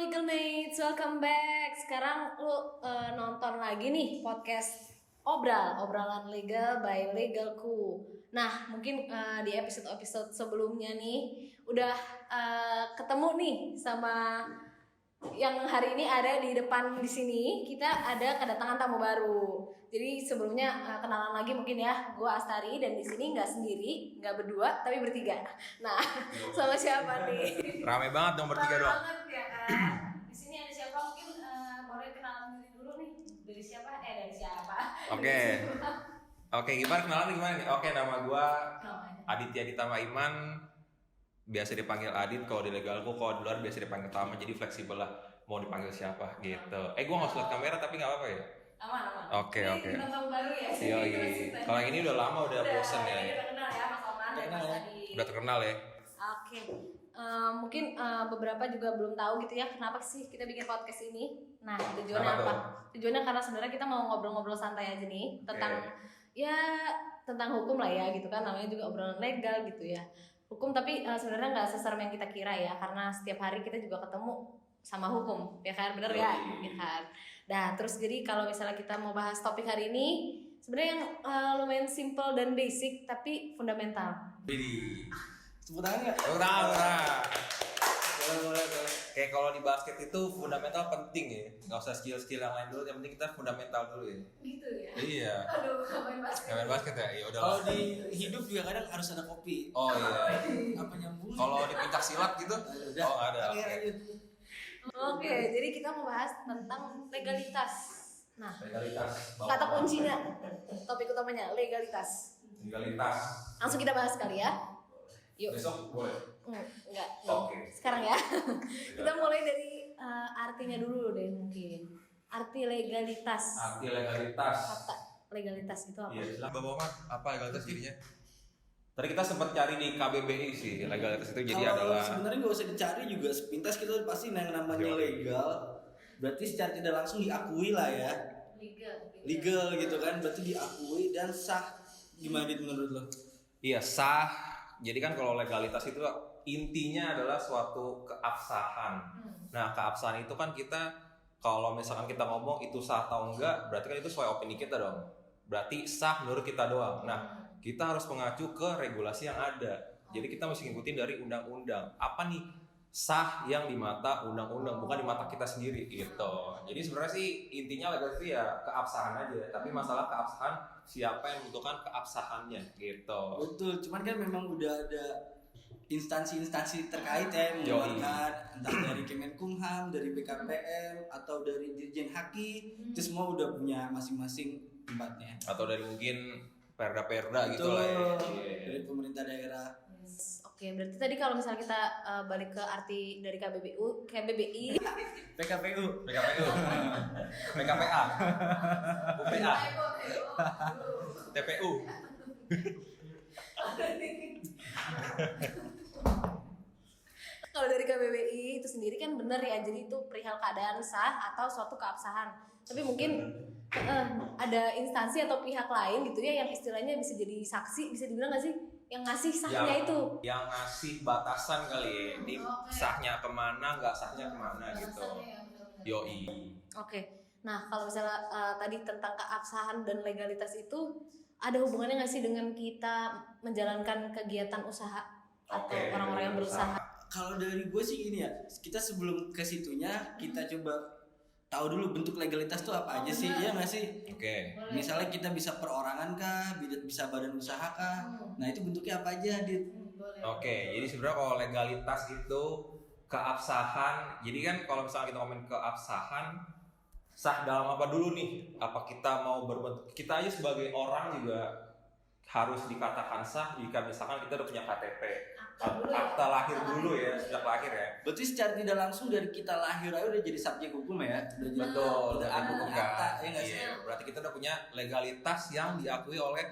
Legal Mates, welcome back. Sekarang lu nonton lagi nih podcast obrolan legal by Legalku. Nah, mungkin di episode sebelumnya nih udah ketemu nih sama yang hari ini ada di depan di sini. Kita ada kedatangan tamu baru. Jadi sebelumnya kenalan lagi mungkin ya. Gue Astari dan di sini nggak sendiri, nggak berdua, tapi bertiga. Nah, sama siapa nih? Rame banget dong bertiga dong. Banget ya kan. Di sini ada siapa? Mungkin boleh kenalan diri dulu nih. Dari siapa? Dari siapa? Oke, gimana kenalan gimana nih? Oke, nama gua Namanya. Aditya Ditama Iman. Biasa dipanggil Adit kalau di Legalku, kalau di luar biasa dipanggil Tama, jadi fleksibel lah mau dipanggil siapa gitu. Gua nggak usah lihat kamera tapi nggak apa-apa ya. Aman. Oke. Bintang tamu baru ya. Kalau yang ini udah lama, udah bosen ya. Udah kenal ya Mas Oman dan Mas Adi. Udah terkenal ya. Oke. Mungkin beberapa juga belum tahu gitu ya kenapa sih kita bikin podcast ini. Nah, tujuannya Kenapa apa? tuh? Tujuannya karena sebenarnya kita mau ngobrol-ngobrol santai aja nih tentang hukum lah ya gitu kan, namanya juga obrolan legal gitu ya. Hukum tapi sebenarnya nggak seserem yang kita kira ya, karena setiap hari kita juga ketemu sama hukum ya kan, bener ya gitu kan. Nah terus jadi kalau misalnya kita mau bahas topik hari ini sebenarnya yang lumayan simple dan basic tapi fundamental. Jadi, Tepuk tangan nggak? udah. Boleh. Kayak kalau di basket itu fundamental penting ya. Nggak usah skill yang lain dulu, yang penting kita fundamental dulu ya. Gitu ya. Iya. Aduh, main basket. Main basket ya? Iya udah. Kalau di hidup juga kadang harus ada kopi. Oh iya. Apa nyambung? Kalau di pencak silat gitu? Udah. Oh ada. Oke, Oke. lanjut. Oke, jadi kita mau bahas tentang legalitas. Nah, Legalitas. kata kuncinya, topik utamanya legalitas. Legalitas. Langsung kita bahas kali ya. Yuk. Besok boleh. Enggak. Oke. Sekarang ya. Kita mulai dari artinya dulu deh mungkin. Arti legalitas. Arti legalitas. Kata legalitas itu apa? Iya. Silakan Bapak Omar. Apa legalitas jadinya? Tadi kita sempat cari di KBBI sih legalitas itu jadi Kalau adalah. sebenarnya nggak usah dicari juga sepintas kita pasti yang namanya Yo. legal. Berarti secara tidak langsung diakui lah ya. Legal gitu kan, berarti diakui dan sah. Gimana Dit menurut lo? Iya sah. Jadi kan kalau legalitas itu intinya adalah suatu keabsahan. Nah keabsahan itu kan kita kalau misalkan kita ngomong itu sah atau enggak, berarti kan itu sesuai opini kita dong. Berarti sah menurut kita doang. Nah kita harus mengacu ke regulasi yang ada. Jadi kita mesti ngikutin dari undang-undang. Apa nih sah yang di mata undang-undang, bukan di mata kita sendiri gitu. Jadi sebenarnya sih intinya legalitas itu ya keabsahan aja. Tapi masalah keabsahan siapa yang membutuhkan keabsahannya gitu. Betul, cuman kan memang udah ada instansi-instansi terkait ya yang mengeluarkan entah dari Kemenkumham, dari BKPM atau dari Dirjen Haki, itu semua udah punya masing-masing tempatnya. Atau dari mungkin perda-perda gitu lah ya. Dari pemerintah daerah. Oke, berarti tadi kalau misalnya kita balik ke arti dari KBBI, PKPU. PKPU, PKPA, UPA, TPU. kalau dari KBBI itu sendiri kan benar ya, jadi itu perihal keadaan sah atau suatu keabsahan. Tapi mungkin ada instansi atau pihak lain gitu ya yang istilahnya bisa jadi saksi, bisa dibilang nggak sih, yang ngasih sahnya itu. Yang ngasih batasan kali ya, ini sahnya kemana, nggak sahnya kemana gitu. Yoi. Oke, nah kalau misalnya tadi tentang keabsahan dan legalitas itu ada hubungannya nggak sih dengan kita menjalankan kegiatan usaha atau Oke, orang-orang yang berusaha? Kalau dari gue sih gini ya, kita sebelum ke situnya kita coba tahu dulu bentuk legalitas tuh apa aja sih, iya nggak sih? Oke. Misalnya kita bisa perorangan kah, bisa badan usaha kah? Nah itu bentuknya apa aja, Dit? Oke, jadi sebenarnya kalau legalitas itu keabsahan. Jadi kan kalau misalnya kita ngomongin keabsahan, sah dalam apa dulu nih? Apa kita mau berbentuk? Kita aja sebagai orang juga harus dikatakan sah jika misalkan kita udah punya KTP, akta lahir dulu ya, sejak lahir ya. Berarti secara tidak langsung dari kita lahir aja udah jadi subjek hukum ya? Udah jadi Betul, udah dari hukum akta, kan. ya nggak sih? Iya, berarti kita udah punya legalitas yang diakui oleh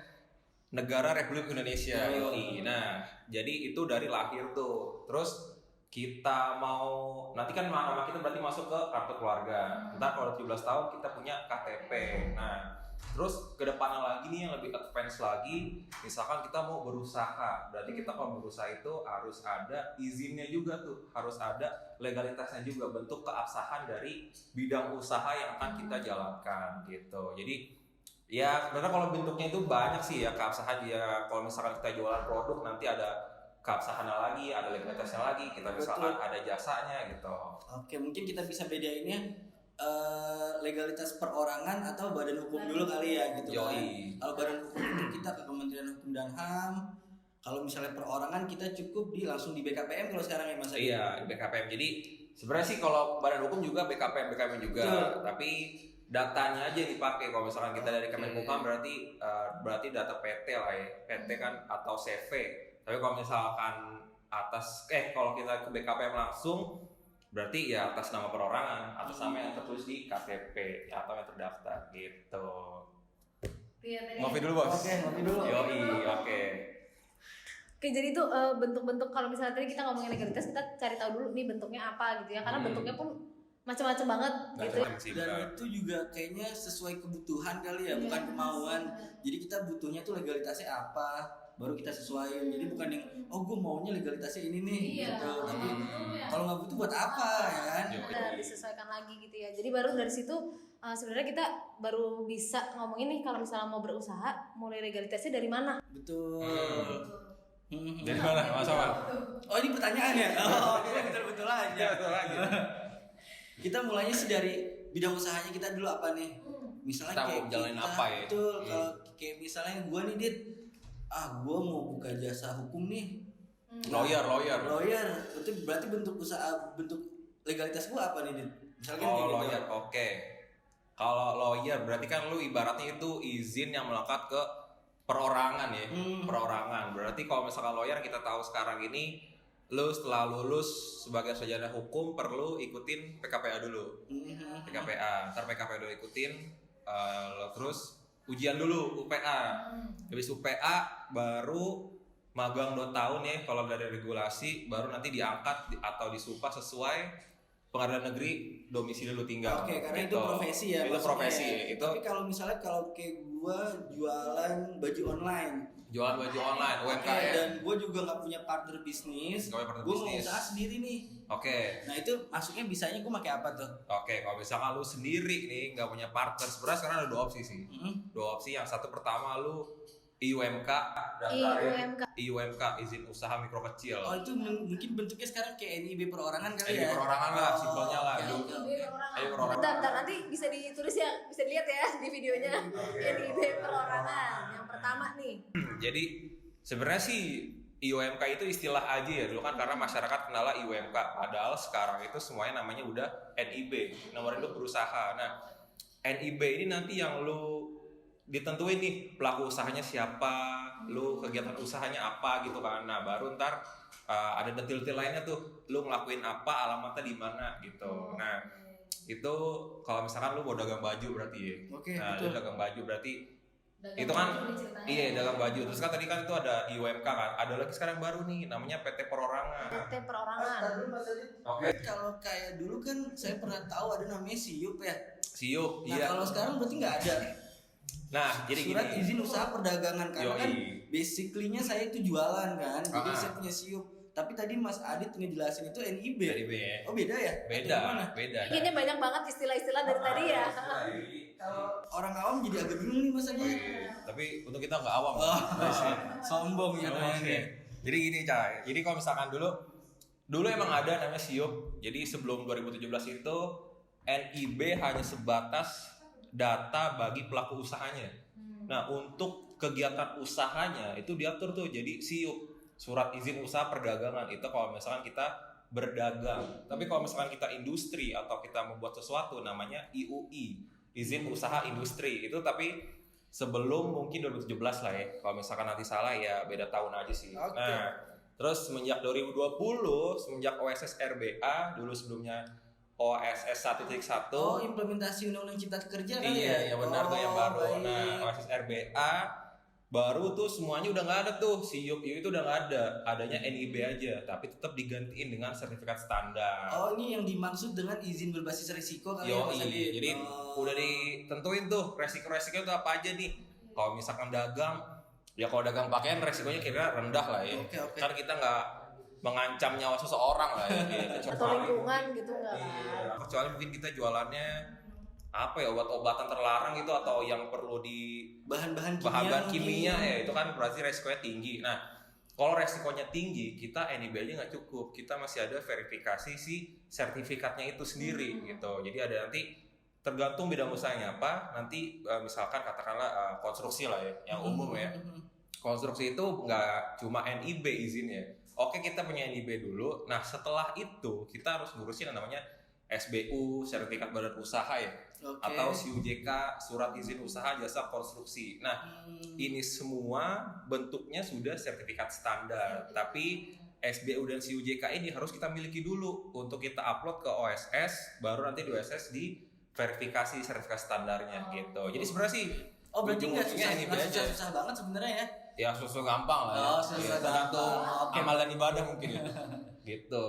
negara Republik Indonesia. Yoi. Nah, jadi itu dari lahir tuh. Terus kita mau, nanti kan nama kita berarti masuk ke kartu keluarga. Ntar kalau 17 tahun kita punya KTP. Nah, Terus kedepannya lagi nih yang lebih advance lagi, misalkan kita mau berusaha, berarti kita kalau berusaha itu harus ada izinnya juga tuh, harus ada legalitasnya juga, bentuk keabsahan dari bidang usaha yang akan kita jalankan gitu. Jadi ya sebenarnya kalau bentuknya itu banyak sih ya keabsahan ya. Kalau misalkan kita jualan produk nanti ada keabsahannya lagi, ada legalitasnya lagi, kita misalkan ada jasanya gitu. Oke, mungkin kita bisa bedainnya legalitas perorangan atau badan hukum dulu kali ya gitu kan. Kalau badan hukum itu kita ke Kementerian Hukum dan HAM. Kalau misalnya perorangan kita cukup langsung di BKPM kalau sekarang ya Mas. Iya, di BKPM. Jadi sebenarnya sih kalau badan hukum juga BKPM juga. Betul. Tapi datanya aja dipakai. Kalau misalkan kita dari Kemenkumham berarti data PT lah ya. PT kan atau CV. Tapi kalau misalkan kalau kita ke BKPM langsung berarti ya atas nama perorangan, atas nama yang tertulis di KTP atau yang terdaftar gitu. Ngopi dulu bos. Oke, ngopi dulu. Yoi, oke. Oke, jadi itu bentuk-bentuk kalau misalnya tadi kita ngomongin legalitas, kita cari tahu dulu nih bentuknya apa gitu ya, karena bentuknya pun macam-macam banget gitu. Dan itu juga kayaknya sesuai kebutuhan kali ya, bukan kemauan. Jadi kita butuhnya tuh legalitasnya apa, baru kita sesuaiin. Jadi bukan yang gue maunya legalitasnya ini nih gitu. Tapi kalau nggak butuh buat apa ya kan? Disesuaikan lagi gitu ya. Jadi baru dari situ sebenarnya kita baru bisa ngomongin nih kalau misalnya mau berusaha, mulai legalitasnya dari mana? Betul. Dari mana Mas Awan? Oh ini pertanyaannya. Oh betul aja. Betul aja. Kita mulainya sih dari bidang usahanya kita dulu apa nih? Misalnya Kita kayak mau jalanin apa ya? Betul. Kalau kayak misalnya gue nih Dit, gue mau buka jasa hukum nih. Lawyer. Itu berarti bentuk usaha, bentuk legalitas gue apa nih Dit? Misalnya Lawyer, oke. Kalau lawyer berarti kan lu ibaratnya itu izin yang melekat ke perorangan ya. Perorangan. Berarti kalau misalkan lawyer kita tahu sekarang ini lu setelah lulus sebagai sarjana hukum perlu ikutin PKPA dulu. PKPA, ntar PKPA dulu ikutin, terus ujian dulu UPA. Habis UPA baru magang 2 tahun ya kalau dari regulasi, baru nanti diangkat atau disumpah sesuai pengadilan negeri domisili lu tinggal. Oke, karena gitu. itu profesi ya. Itu profesi. Ya. Itu tapi kalau misalnya kayak gue jualan baju online. Jualan baju online, UMKM. Dan gue juga nggak punya partner bisnis. Gue mau usaha sendiri nih. Oke. Nah itu masuknya bisanya gue pakai apa tuh? Oke, kalau misalkan lu sendiri nih nggak punya partner, sebenarnya sekarang ada 2 opsi sih. 2 opsi. Yang satu pertama lu IUMK, IUMK izin usaha mikro kecil. Oh itu mungkin bentuknya sekarang kayak NIB perorangan kali ya? NIB perorangan lah, simpelnya lah. Bentar, nanti bisa ditulis ya, bisa dilihat ya di videonya. NIB perorangan yang pertama nih. Jadi sebenarnya sih IUMK itu istilah aja ya dulu kan, karena masyarakat kenal IUMK. Padahal sekarang itu semuanya namanya udah NIB, nomor induk berusaha. Nah NIB ini nanti yang lu ditentuin nih pelaku usahanya siapa, lu kegiatan usahanya apa gitu kan. Nah baru ntar ada detail-detail lainnya tuh, lu ngelakuin apa, alamatnya di mana gitu. Nah itu kalau misalkan lu mau dagang baju berarti ya. Nah lu dagang baju berarti itu kan dagang baju. Terus kan tadi kan itu ada IUMK kan, ada lagi sekarang baru nih namanya PT Perorangan. PT Perorangan. Oke. Kalau kayak dulu kan saya pernah tahu ada namanya SIUP ya. SIUP. Nah kalau sekarang berarti nggak ada. Nah, jadi surat gini. izin usaha perdagangan karena kan basically-nya saya itu jualan kan. Jadi saya punya SIUP. Tapi tadi Mas Adit ngejelasin itu NIB. NIB ya. Oh beda ya? Beda. Ini banyak banget istilah-istilah dari tadi ya. Kalau orang awam jadi agak bingung nih Mas Adit. Tapi untuk kita nggak awam. Sombong ya namanya. Jadi gini Cai. Jadi kalau misalkan dulu emang ada namanya SIUP. Jadi sebelum 2017 itu NIB hanya sebatas data bagi pelaku usahanya. Nah untuk kegiatan usahanya itu diatur tuh jadi SIUP, surat izin usaha perdagangan. Itu kalau misalkan kita berdagang. Tapi kalau misalkan kita industri atau kita membuat sesuatu namanya IUI, izin usaha industri. Itu tapi sebelum mungkin 2017 lah ya. Kalau misalkan nanti salah ya beda tahun aja sih. Okay. Nah terus semenjak 2020, semenjak OSS RBA, dulu sebelumnya OSS 1.1. Oh, implementasi Undang-Undang Cipta Kerja kan ya? Iya, benar tuh yang baru. Baik. Nah, OSS RBA baru tuh semuanya udah nggak ada tuh, si YUP itu udah nggak ada, adanya NIB aja, tapi tetap digantiin dengan sertifikat standar. Oh, ini yang dimaksud dengan izin berbasis risiko kali ya Mas Adi? Jadi udah ditentuin tuh resiko-resiko itu apa aja nih. Kalau misalkan dagang, ya kalau dagang pakaian resikonya kira rendah lah ya. Oke. Karena kita nggak mengancam nyawa seseorang lah ya. Atau lingkungan gitu nggak kan? Iya, kecuali mungkin kita jualannya apa ya, obat-obatan terlarang gitu, atau yang perlu di bahan-bahan kimia ya, itu kan berarti resikonya tinggi. Nah, kalau resikonya tinggi, kita NIB aja nggak cukup, kita masih ada verifikasi si sertifikatnya itu sendiri gitu. Jadi ada nanti tergantung bidang usahanya apa, nanti misalkan katakanlah konstruksi lah ya, yang umum ya. Konstruksi itu nggak cuma NIB izinnya. Oke, kita punya NIB dulu. Nah, setelah itu kita harus ngurusin yang namanya SBU, sertifikat badan usaha ya. Atau SIUJK, surat izin usaha jasa konstruksi. Nah, ini semua bentuknya sudah sertifikat standar, tapi SBU dan SIUJK ini harus kita miliki dulu untuk kita upload ke OSS, baru nanti di OSS di verifikasi sertifikat standarnya gitu. Jadi sebenarnya sih berarti nggak susah, susah banget sebenarnya ya? Ya susah gampang lah. Tergantung amal dan ibadah mungkin ya. Gitu.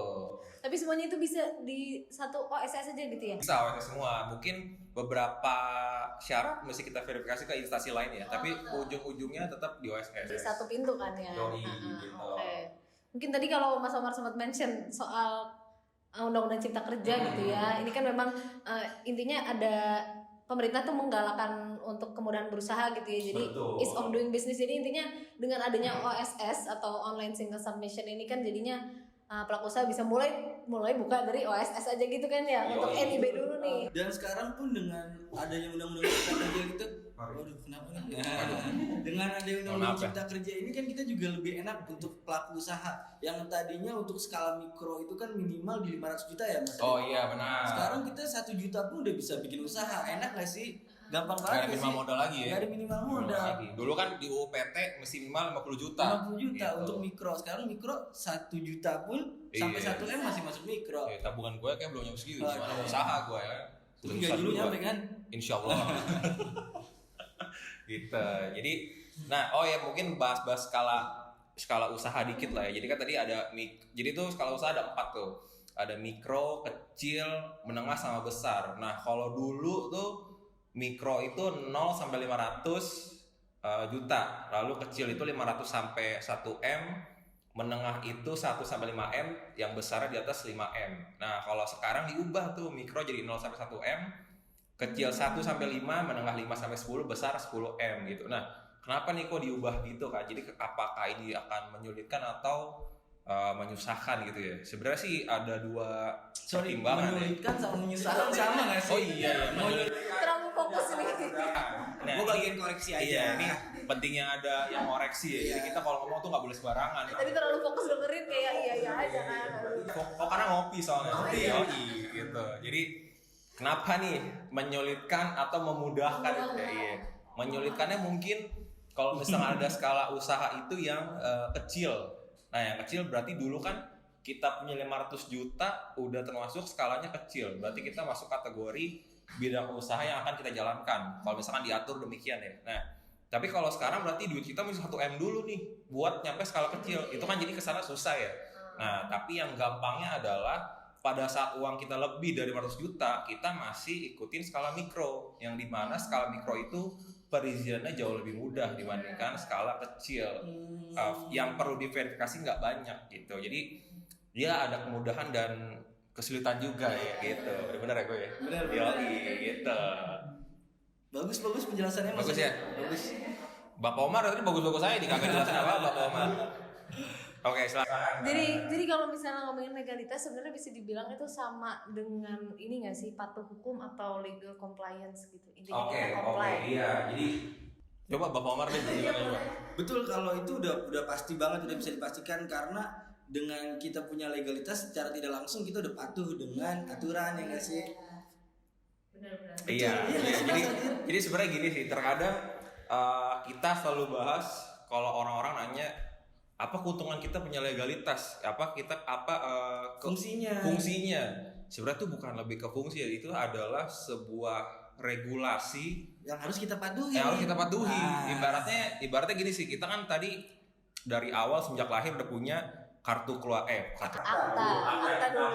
Tapi semuanya itu bisa di satu OSS aja gitu ya? Bisa OSS semua. Mungkin beberapa syarat mesti kita verifikasi ke instansi lain ya. Tapi ujung-ujungnya tetap di OSS. Di satu pintu kan ya? Gitu. Okay. Mungkin tadi kalau Mas Omar sempat mention soal Undang-Undang Cipta Kerja gitu ya. Ini kan memang intinya ada pemerintah tuh menggalakkan untuk kemudahan berusaha gitu ya. Jadi ease of doing business. Jadi intinya dengan adanya OSS atau online single submission ini kan jadinya pelaku usaha bisa mulai buka dari OSS aja gitu kan ya. Untuk NIB dulu nih. Dan sekarang pun dengan adanya undang-undang cipta kerja gitu, waduh kenapa nih? Dengan adanya undang-undang cipta kerja ini kan kita juga lebih enak untuk pelaku usaha yang tadinya untuk skala mikro itu kan minimal di 500 juta ya Mas. Oh iya benar. Sekarang kita 1 juta pun udah bisa bikin usaha. Enak gak sih? Gampang banget. Gak ada minimal modal lagi ya. Gak ada minimal modal. Dulu kan di UU PT mesti minimal 50 juta. 50 juta gitu. untuk mikro. Sekarang mikro 1 juta pun sampai 1 M masih masuk mikro. Ya, tabungan gue kayak belum nyampe segitu. Gimana usaha gue ya. Terus gaji dulu nyampe kan? Insya Allah. Gitu. Jadi, nah ya mungkin bahas-bahas skala usaha dikit lah ya. Jadi kan tadi ada jadi tuh skala usaha ada 4 tuh. Ada mikro, kecil, menengah sama besar. Nah, kalau dulu tuh mikro itu 0 sampai 500 juta. Lalu kecil itu 500 sampai 1 M, menengah itu 1 sampai 5 M, yang besarnya di atas 5 M. Nah, kalau sekarang diubah tuh mikro jadi 0 sampai 1 M, kecil 1 sampai 5, menengah 5 sampai 10, besar 10 M gitu. Nah, kenapa nih kok diubah gitu Kak? Jadi apakah ini akan menyulitkan atau menyusahkan gitu ya? Sebenarnya sih ada dua pertimbangan. Menyulitkan sama menyusahkan sama nggak sih? Oh iya. Terlalu fokus nih. Nah, gue bagian koreksi aja. Iya, ini pentingnya ada yang ngoreksi ya. Jadi kita kalau ngomong tuh nggak boleh sembarangan. Tadi terlalu fokus dengerin kayak iya aja kan. Karena ngopi soalnya. Gitu. Jadi kenapa nih menyulitkan atau memudahkan? Iya. Menyulitkannya mungkin kalau misalnya ada skala usaha itu yang kecil. Nah, yang kecil berarti dulu kan kita punya 500 juta udah termasuk skalanya kecil. Berarti kita masuk kategori bidang usaha yang akan kita jalankan. Kalau misalkan diatur demikian ya. Nah, tapi kalau sekarang berarti duit kita mesti 1 M dulu nih buat nyampe skala kecil. Itu kan jadi kesana susah ya. Nah, tapi yang gampangnya adalah pada saat uang kita lebih dari 500 juta, kita masih ikutin skala mikro. Yang dimana skala mikro itu perizinannya jauh lebih mudah dibandingkan skala kecil. Yang perlu diverifikasi nggak banyak gitu. Jadi dia ada kemudahan dan kesulitan juga ya gitu. Benar ya gue ya? Benar. Gitu. Bagus penjelasannya Mas. Bagus ya? Bagus. Bapak Omar tadi bagus-bagus aja dikagak jelasin apa Bapak Omar. Oke, silakan. Jadi kalau misalnya ngomongin legalitas sebenarnya bisa dibilang itu sama dengan ini nggak sih, patuh hukum atau legal compliance gitu. Intinya kita comply. Iya. Jadi coba Bapak Omar deh coba. Betul, kalau itu udah pasti banget, udah bisa dipastikan karena dengan kita punya legalitas secara tidak langsung kita udah patuh dengan aturan ya nggak sih? Benar-benar. Iya. Jadi sebenarnya gini sih, terkadang kita selalu bahas kalau orang-orang nanya apa keuntungan kita punya legalitas, fungsinya. Sebenarnya itu bukan lebih ke fungsi ya, itu adalah sebuah regulasi yang harus kita patuhi. Ibaratnya gini sih, kita kan tadi dari awal semenjak lahir udah punya kartu keluarga Akta dulu.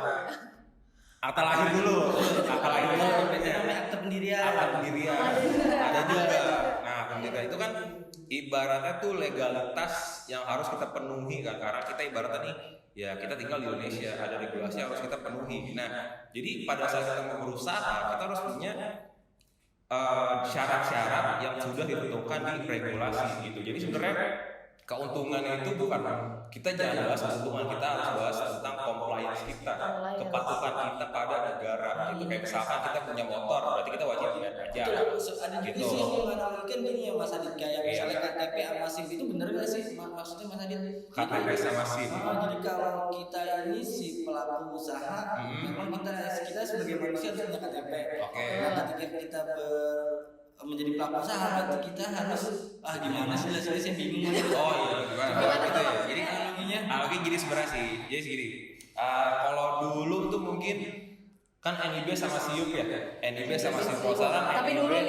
Akta lahir dulu. Akta pendirian. Ada juga. Nah, pendirian itu kan ibaratnya tuh legalitas yang harus kita penuhi kan, karena kita ibaratnya nih ya kita tinggal di Indonesia, ada regulasi yang harus kita penuhi. Nah, jadi pada saat kita mau berusaha kita harus punya syarat-syarat yang sudah ditentukan di regulasi gitu. Jadi sebenarnya keuntungannya itu bukan kita jangan bahas keuntungan, kita harus bahas tentang compliance kita, kepatuhan kita pada negara. Itu kayak misalkan kita punya motor, berarti kita wajib bayar pajak. Ada juga sih yang menganalogikan gini ya Mas Adit, kayak misalnya KTP sama SIM itu bener gak sih maksudnya Mas Adit? KTP sama SIM. Jadi kalau kita ini si pelaku usaha, memang kita sebagai manusia harus punya KTP. Nah, ketika kita menjadi pelaku usaha, berarti kita harus gimana sih lah, saya bingung. Oh iya, gimana gitu ya. Jadi analoginya gini sebenarnya sih. Jadi segini. Kalau dulu tuh mungkin kan NIB sama SIUP ya. NIB sama SIUP sekarang. Tapi dulu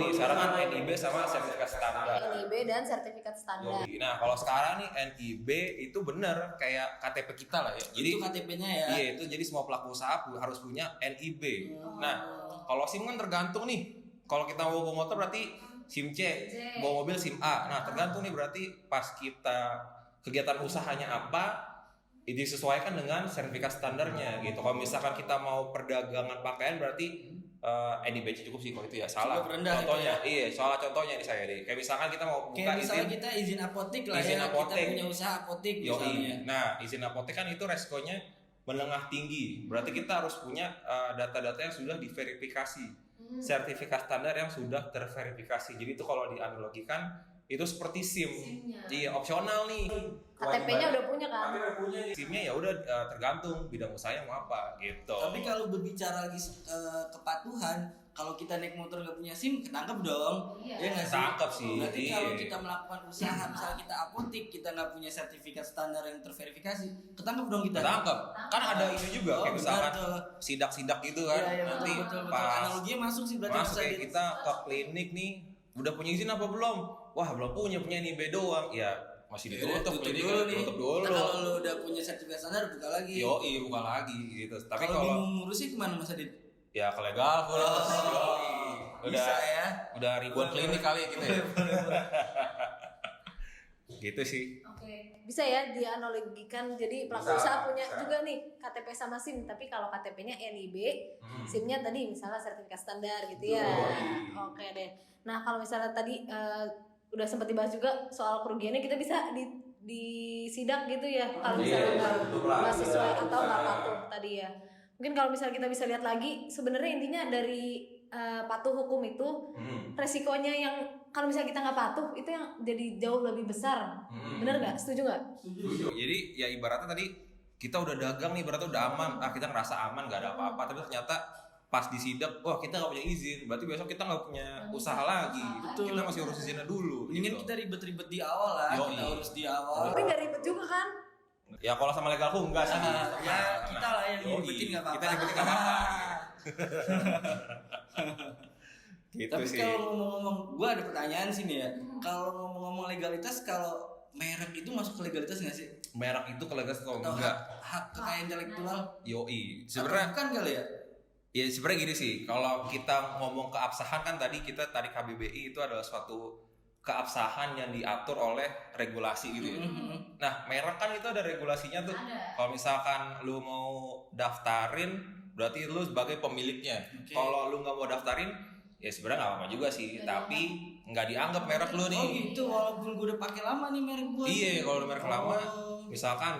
nih, sekarang kan NIB sama sertifikat standar. NIB dan sertifikat standar. Nah, kalau sekarang nih NIB itu bener kayak KTP kita lah ya. Jadi itu KTP-nya ya. Iya, itu jadi semua pelaku usaha harus punya NIB. Nah, kalau SIM kan tergantung nih. Kalau kita mau bawa motor berarti SIM C, bawa mobil SIM A. Nah, tergantung nih berarti pas kita kegiatan usahanya apa, itu disesuaikan dengan sertifikat standarnya gitu. Kalau misalkan kita mau perdagangan pakaian berarti NIB cukup sih kalau itu ya. Salah. Contohnya, contohnya nih saya deh. Kayak misalkan kita mau buka misalnya kita izin apotek lah izin ya, apotek. kita punya usaha apotek misalnya. Nah, izin apotek kan itu resikonya menengah tinggi. Berarti kita harus punya data-data yang sudah diverifikasi. Sertifikat standar yang sudah terverifikasi. Jadi itu kalau dianalogikan itu seperti SIM. Iya, opsional nih. KTP-nya udah punya kan? SIM-nya ya udah tergantung bidang usahanya mau apa gitu. Tapi kalau berbicara lagi kepatuhan, kalau kita naik motor nggak punya SIM, ketangkep dong. Iya nggak sih? Ketangkep sih. Berarti kalau kita melakukan usaha, misalnya kita apotek, kita nggak punya sertifikat standar yang terverifikasi, ketangkep dong kita. Ketangkep. Kan ada ini juga kayak misalkan sidak-sidak gitu kan. Iya, Nanti betul. pas Analoginya masuk sih berarti. masuk kayak kita ke klinik nih, udah punya izin apa belum? Wah, belum punya NIB doang. Ya masih ditutup klinik, tutup dulu. Nah, kalau lu udah punya sertifikat standar, buka lagi. Buka lagi gitu. Tapi kalau kalau bingung ngurusnya kemana Mas Adit? ya ke legal Bisa ya. Udah ribuan klinik kali gitu ya. Gitu sih. Oke, bisa ya dianalogikan. Jadi pelaku usaha punya juga nih KTP sama SIM, tapi kalau KTP-nya NIB, SIM-nya tadi misalnya sertifikat standar gitu ya. Oke deh. Nah, kalau misalnya tadi udah sempat dibahas juga soal kerugiannya, kita bisa disidak gitu ya kalau misalnya nggak sesuai atau nggak patuh tadi ya. Mungkin kalau misalnya kita bisa lihat lagi, sebenarnya intinya dari patuh hukum itu resikonya yang kalau misalnya kita nggak patuh itu yang jadi jauh lebih besar. Bener nggak? Setuju nggak? Setuju. Jadi ya ibaratnya tadi kita udah dagang nih, ibaratnya udah aman, kita ngerasa aman nggak ada apa-apa, tapi ternyata pas disidak, wah kita nggak punya izin, berarti besok kita nggak punya usaha lagi. Betul. Kita masih urus izinnya dulu. Mendingan gitu. kita ribet-ribet di awal lah, kita urus di awal. Tapi nggak ribet juga kan? Ya kalau sama legalku enggak sih. Ya kita lah yang ribetin nggak apa-apa. Kita ribetin nggak apa-apa. Gitu Tapi sih. kalau ngomong-ngomong, gue ada pertanyaan sih nih ya. Kalau ngomong-ngomong legalitas, kalau merek itu masuk ke legalitas nggak sih? Merek itu kalau Atau enggak. hak kekayaan intelektual? Sebenarnya bukan kali ya? ya sebenarnya gini sih. Kalau kita ngomong keabsahan kan tadi kita tarik KBBI itu adalah suatu keabsahan yang diatur oleh regulasi gitu ya. Nah, merek kan itu ada regulasinya tuh. Kalau misalkan lu mau daftarin, berarti lu sebagai pemiliknya. Kalau lu nggak mau daftarin, ya sebenarnya nggak apa-apa juga sih. Tapi nggak dianggap merek lu nih. Oh gitu, walaupun gue udah pakai lama nih merek gue. Iya, kalau udah merek lama, misalkan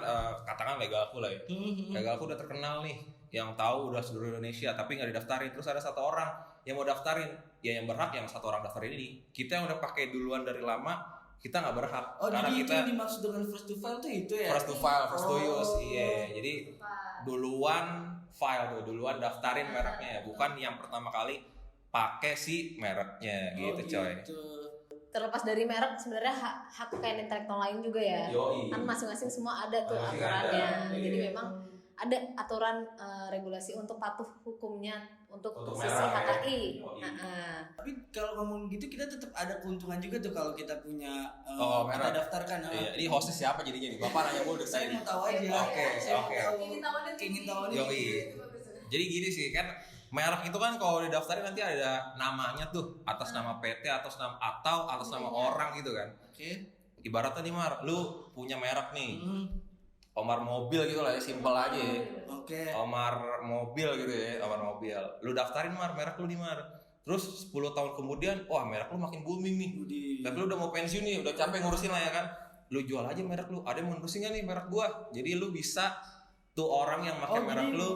katakan legalku lah ya. Legalku udah terkenal nih, yang tahu udah seluruh Indonesia, tapi nggak didaftarin. Terus ada satu orang yang mau daftarin, ya yang berhak yang satu orang daftarin ini. Kita yang udah pakai duluan dari lama, kita nggak berhak. Oh, karena jadi kita itu dimaksud dengan first to file tuh itu ya? First to file, first to use, iya. Jadi duluan file tuh, duluan daftarin mereknya, bukan yang pertama kali pakai si mereknya gitu, coy. Terlepas dari merek, sebenarnya hak kekayaan intelektual lain juga ya. Kan masing-masing semua ada tuh aturannya. Jadi memang ada aturan regulasi untuk patuh hukumnya untuk sisi merah, HKI. Tapi kalau ngomong gitu kita tetap ada keuntungan juga tuh kalau kita punya merah. kita daftarkan. Iya, ini hostnya siapa jadinya nih? Bapak nanya mulu Saya mau tahu aja. Oke. Ingin tahu nih. Yoi. Jadi gini sih kan, merek itu kan kalau didaftarin nanti ada namanya tuh, atas nama PT, atas nama orang gitu kan. Oke. Ibaratnya nih Mar, lu punya merek nih. Omar mobil gitu lah ya, simpel aja ya. Oke. Omar mobil gitu ya, Omar mobil. Lu daftarin Mar, merek lu nih Mar. Terus 10 tahun kemudian, wah merek lu makin booming nih. Tapi lu udah mau pensiun nih, udah capek ngurusin lah ya kan. Lu jual aja merek lu. Ada yang mau nerusin gak nih merek gua? Jadi lu bisa tuh orang yang pakai merek lu.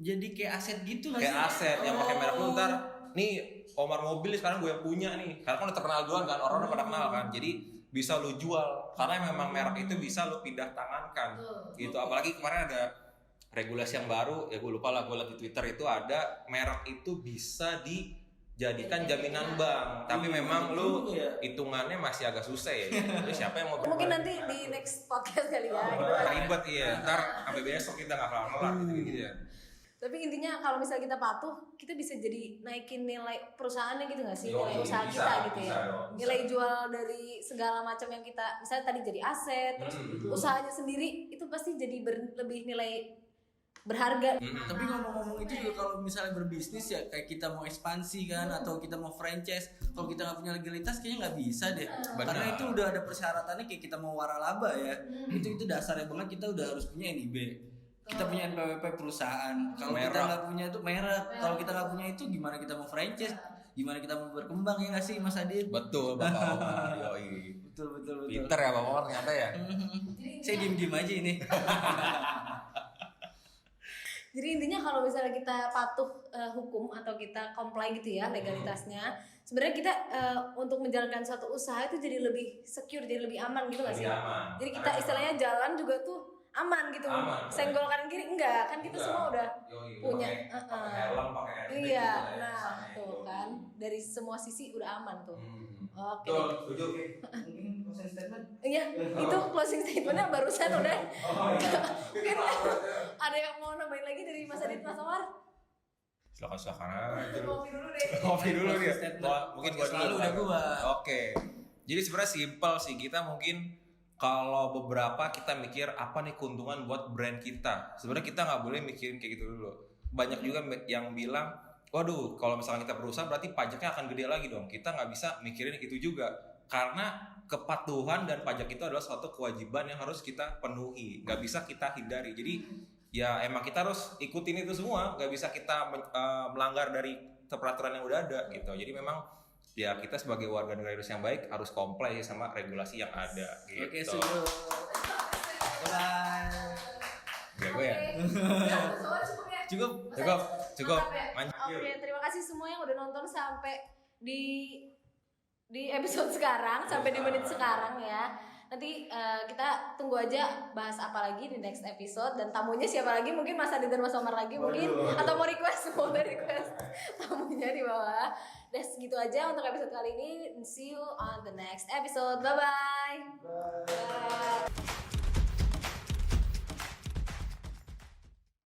Jadi kayak aset gitu nggak sih? Kayak aset yang pakai merek lu ntar. Nih Omar mobil sekarang gue yang punya nih. Karena kan udah terkenal duluan kan, orang udah pada kenal kan. Jadi bisa lu jual karena memang merek itu bisa lu pindah tangankan gitu. Apalagi kemarin ada regulasi yang baru ya, gue lupa lah, gue liat di Twitter itu ada merek itu bisa dijadikan jaminan bank, tapi memang lu hitungannya masih agak susah ya. Jadi siapa yang mau Mungkin nanti di next podcast kali ya. ribet ya, ntar sampai besok kita nggak kelar gitu ya. Tapi intinya kalau misalnya kita patuh, kita bisa jadi naikin nilai perusahaannya gitu nggak sih? Nilai usaha bisa, kita gitu bisa ya. dong, Nilai jual dari segala macam yang kita, misalnya tadi jadi aset, terus usahanya sendiri itu pasti jadi lebih nilai berharga. Tapi ngomong-ngomong itu juga kalau misalnya berbisnis ya, kayak kita mau ekspansi kan, atau kita mau franchise, kalau kita nggak punya legalitas kayaknya nggak bisa deh. Karena itu udah ada persyaratannya, kayak kita mau waralaba ya. Itu dasarnya banget, kita udah harus punya NIB. Kita punya NPWP perusahaan. Kalau kita nggak punya itu merek, kalau kita nggak punya itu gimana kita mau franchise? Gimana kita mau berkembang ya nggak sih Mas Adit? Betul Bapak Omar. Yoi. Betul. Pinter ya Bapak Omar ternyata ya. Saya diem aja ini. Jadi intinya kalau misalnya kita patuh hukum atau kita comply gitu ya legalitasnya, sebenarnya kita untuk menjalankan suatu usaha itu jadi lebih secure, jadi lebih aman gitu nggak sih? Aman. Jadi kita istilahnya jalan juga tuh aman gitu. Senggol kanan kiri enggak, kan kita semua udah punya. Pakai helm, pakai airbag. Iya, gitu ya. nah tuh kan dari semua sisi udah aman tuh. Oke. Betul, setuju. Mungkin closing statement. Iya, itu closing statementnya barusan udah. Mungkin ada yang mau nambahin lagi dari Mas Adit, Mas Omar? Silakan aja. Kopi dulu deh. Kopi dulu dia. Mungkin gua Selalu dulu. udah gua. Oke. Jadi sebenarnya simpel sih, kita mungkin kalau beberapa kita mikir apa nih keuntungan buat brand kita. Sebenarnya kita nggak boleh mikirin kayak gitu dulu. Banyak juga yang bilang, waduh kalau misalnya kita perusahaan berarti pajaknya akan gede lagi dong. Kita nggak bisa mikirin itu juga. Karena kepatuhan dan pajak itu adalah suatu kewajiban yang harus kita penuhi. Nggak bisa kita hindari. Jadi ya emang kita harus ikutin itu semua. Nggak bisa kita melanggar dari peraturan yang udah ada gitu. Jadi memang ya kita sebagai warga negara Indonesia yang baik harus comply sama regulasi yang ada gitu. Oke, setuju. Bye. Gue ya. Cukup. Cukup. Mantap ya. Oke, terima kasih semua yang udah nonton sampai di episode sekarang, sampai di menit sekarang ya. Nanti kita tunggu aja bahas apa lagi di next episode, dan tamunya siapa lagi, mungkin Mas Adi dan Mas Omar lagi mungkin. Atau mau request tamunya di bawah. Dan segitu aja untuk episode kali ini. See you on the next episode. Bye bye.